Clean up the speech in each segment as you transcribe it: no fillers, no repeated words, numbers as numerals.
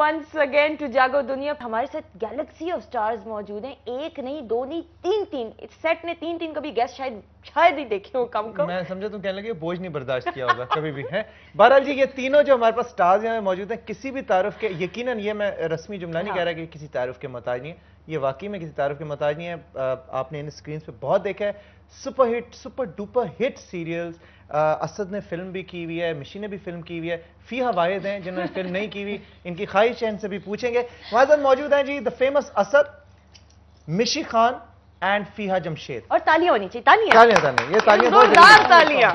once again to जागो दुनिया. हमारे साथ गैलेक्सी ऑफ स्टार्स मौजूद हैं. एक नहीं, दो नहीं, तीन. इस सेट ने तीन कभी गेस्ट शायद ही देखे हो कम. मैं समझा तुम कहने लगे बोझ नहीं बर्दाश्त किया होगा कभी भी है. बहरहाल जी, ये तीनों जो हमारे पास स्टार्स यहाँ मौजूद हैं, किसी भी तारुफ के, यकीनन ये मैं रस्मी जुमला नहीं कह रहा कि किसी तारुफ के मोहताज नहीं है. ये वाकई में किसी तारुफ के मोहताज नहीं है. आपने इन स्क्रीन पे बहुत देखा है. Super duper hit serials. Asad ने फिल्म भी की हुई है, मिशी ने भी फिल्म की हुई है. फीहा वाहिद हैं जिन्होंने फिल्म नहीं की हुई. इनकी ख्वाहिश है, इनसे भी पूछेंगे. हमारे साथ मौजूद हैं जी द फेमस असद, मिशी खान एंड फीहा जमशेद. और तालियां होनी चाहिए. तालियां ये तालियां बहुत तालियां.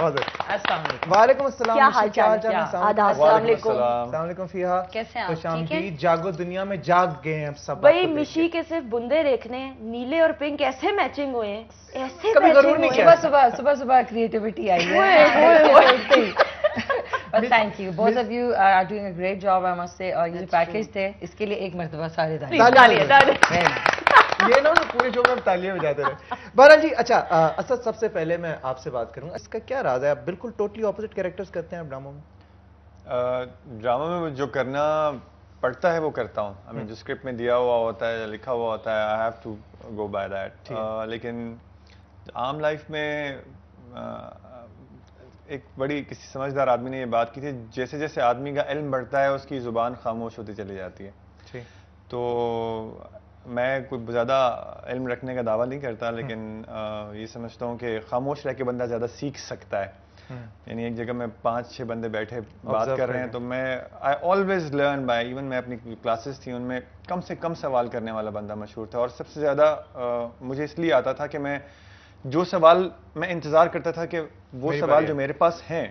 वालेकुम अस्सलाम. क्या हाल चाल है? अस्सलाम वालेकुम फीहा. कैसे हैं आप? खुशामदीद. जागो दुनिया में जाग गए हैं सब. भाई मिशी के सिर्फ बुंदे देखने हैं, नीले और पिंक ऐसे मैचिंग हुए हैं, ऐसे कभी जरूर नहीं किया. सुबह क्रिएटिविटी आई है. But thank you. Both of you are doing a great job, I must say. और ये जो पैकेज थे, इसके लिए एक मर्तबा सारे तालियां. ये ना पूरे शो में हम तालियां बजाते रहे. बहरहाल जी, अच्छा असद, सबसे पहले मैं आपसे बात करूंगा. इसका क्या राज है? आप बिल्कुल टोटली ऑपोजिट कैरेक्टर्स करते हैं ड्रामा में. ड्रामा में जो करना पड़ता है वो करता हूँ. I mean, जो स्क्रिप्ट में दिया हुआ होता है, लिखा हुआ होता है, I have to go by that. लेकिन आम लाइफ में एक बड़ी किसी समझदार आदमी ने ये बात की थी, जैसे जैसे आदमी का इल्म बढ़ता है उसकी ज़ुबान खामोश होती चली जाती है. तो मैं कोई ज़्यादा इल्म रखने का दावा नहीं करता, लेकिन ये समझता हूँ कि खामोश रह के बंदा ज़्यादा सीख सकता है. यानी एक जगह में 5-6 बंदे बैठे बात कर रहे हैं तो मैं I always learn by. Even मैं अपनी क्लासेस थी उनमें कम से कम सवाल करने वाला बंदा मशहूर था. और सबसे ज़्यादा मुझे इसलिए आता था कि मैं जो सवाल मैं इंतज़ार करता था कि वो सवाल जो मेरे पास हैं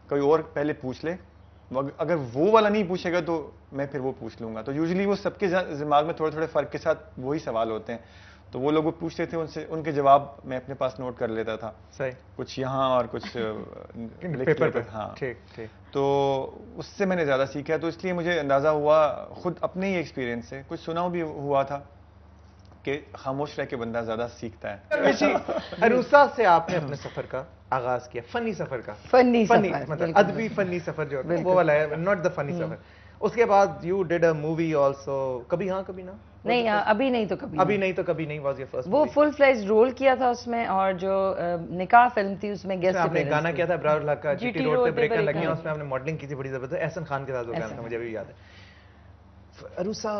कोई और पहले पूछ ले, अगर वो वाला नहीं पूछेगा तो मैं फिर वो पूछ लूँगा. तो यूजुअली वो सबके दिमाग में थोड़े फ़र्क के साथ वही सवाल होते हैं. तो वो लोग पूछते थे, उनसे उनके जवाब मैं अपने पास नोट कर लेता था. सही. कुछ यहाँ और कुछ पेपर पे. हाँ. ठीक. तो उससे मैंने ज़्यादा सीखा. तो इसलिए मुझे अंदाज़ा हुआ खुद अपने ही एक्सपीरियंस से, कुछ सुना भी हुआ था कि खामोश रह के बंदा ज़्यादा सीखता है. अरूसा से आपने अपने सफ़र का आगाज किया, फनी सफ़र का. फनी मतलब अदबी फनी सफ़र जो है वो वाला है, नॉट द फनी सफ़र. उसके बाद you did a movie also, कभी हाँ कभी ना. नहीं, अभी नहीं तो कभी नहीं वाज योर फर्स्ट. वो फुल फ्लेज्ड रोल किया था उसमें. और जो निकाह फिल्म थी उसमें गेस्ट आपने गाना किया था इब्रार हक का, जीटी रोड पे ब्रेक लगी, उसमें आपने मॉडलिंग की थी बड़ी जबरदस्त. एहसन खान के साथ वो गाना था, मुझे भी याद है. अरूसा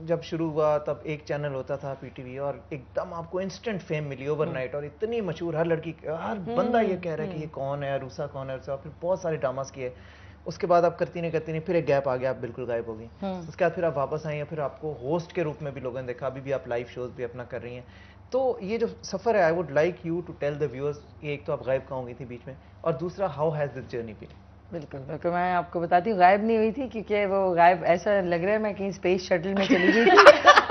जब शुरू हुआ तब एक चैनल होता था पीटीवी, और एकदम आपको इंस्टेंट फेम मिली ओवरनाइट, और इतनी मशहूर, हर लड़की हर बंदा ये कह रहा है कि ये कौन है अरूसा, कौन है अरूसा. फिर बहुत सारे ड्रामास किए. उसके बाद आप करती नहीं फिर एक गैप आ गया, आप बिल्कुल गायब हो गई. उसके बाद फिर आप वापस आई हैं, फिर आपको होस्ट के रूप में भी लोगों ने देखा. अभी भी आप लाइव शोज भी अपना कर रही हैं. तो ये जो सफ़र है, I would like you to tell the viewers. एक तो आप गायब कहाँ हो गई थी बीच में, और दूसरा how has this journey been. बिल्कुल मैं आपको बताती हूँ, गायब नहीं हुई थी क्योंकि वो गायब ऐसा लग रहा है मैं कहीं स्पेस शटल में चली गई थी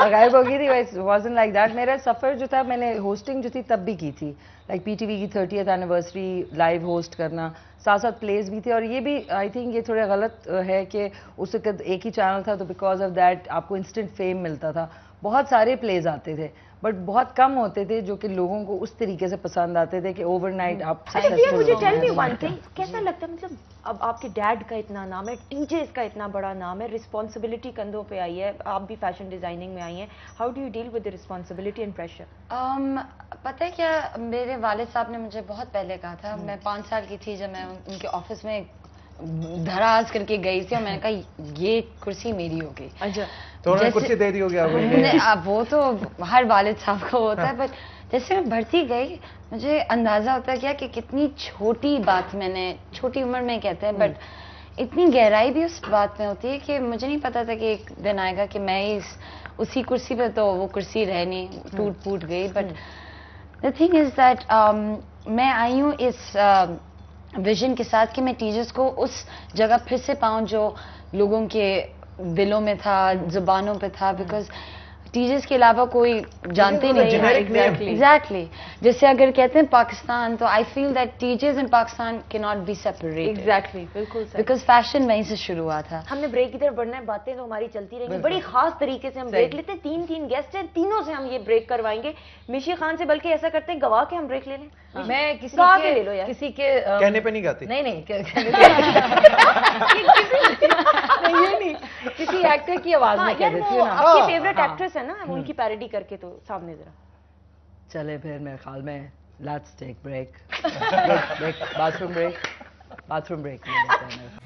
और गायब हो गई थी. Wasn't like that. मेरा सफ़र जो था, मैंने होस्टिंग जो थी तब भी की थी, लाइक पीटीवी की 30th एनिवर्सरी लाइव होस्ट करना, साथ साथ प्लेस भी थे. और ये भी आई थिंक ये थोड़ा गलत है कि उस वक्त एक ही चैनल था, तो बिकॉज ऑफ दैट आपको इंस्टेंट फेम मिलता था. बहुत सारे प्लेज आते थे बट बहुत कम होते थे जो कि लोगों को उस तरीके से पसंद आते थे कि ओवरनाइट आप सक्सेसफुल. मुझे टेल मी वन थिंग, कैसा लगता है, मतलब अब आपके डैड का इतना नाम है, टीजेस का इतना बड़ा नाम है, रिस्पॉन्सिबिलिटी कंधों पे आई है, आप भी फैशन डिजाइनिंग में आई हैं. How do you deal with the responsibility and pressure? पता है क्या, मेरे वालिद साहब ने मुझे बहुत पहले कहा था, मैं 5 साल की थी जब मैं उनके ऑफिस में धराज करके गई थी और मैंने कहा ये कुर्सी मेरी होगी. अच्छा, तो उन्होंने कुर्सी दे दी होगी आपको? वो तो हर वालिद साहब को होता है. बट जैसे मैं बढ़ती गई मुझे अंदाजा होता गया कि कितनी छोटी बात मैंने, छोटी उम्र में कहते हैं, बट इतनी गहराई भी उस बात में होती है कि मुझे नहीं पता था कि एक दिन आएगा कि मैं उसी कुर्सी पे, तो वो कुर्सी रह नहीं, टूट फूट गई. But the thing is that मैं आई हूँ इस विजन के साथ कि मैं टीचर्स को उस जगह फिर से पाऊँ जो लोगों के दिलों में था, जुबानों पे था. बिकॉज टीचर्स के अलावा कोई जानते नहीं है. एग्जैक्टली. जैसे अगर कहते हैं पाकिस्तान, तो I feel that teachers in Pakistan can not be separated. Exactly, बिल्कुल. बिकॉज फैशन वहीं से शुरू हुआ था. हमने ब्रेक की तरफ बढ़ना है, बातें तो हमारी चलती रहेंगी. बड़ी खास तरीके से हम ब्रेक लेते हैं. 3 गेस्ट हैं, तीनों से हम ये ब्रेक करवाएंगे. मिशी खान से बल्कि ऐसा करते हैं, गवा के हम ब्रेक ले लें. मैं किसी के ले लो यार, किसी के कहने पे नहीं गाती. नहीं ये नहीं, किसी एक्टर की आवाज में कह देती हूँ ना। आपकी फेवरेट एक्ट्रेस है ना, उनकी पैरोडी करके तो सामने जरा। चले फिर मेरे ख्याल में let's take break, bathroom break, bathroom break ले लेते हैं।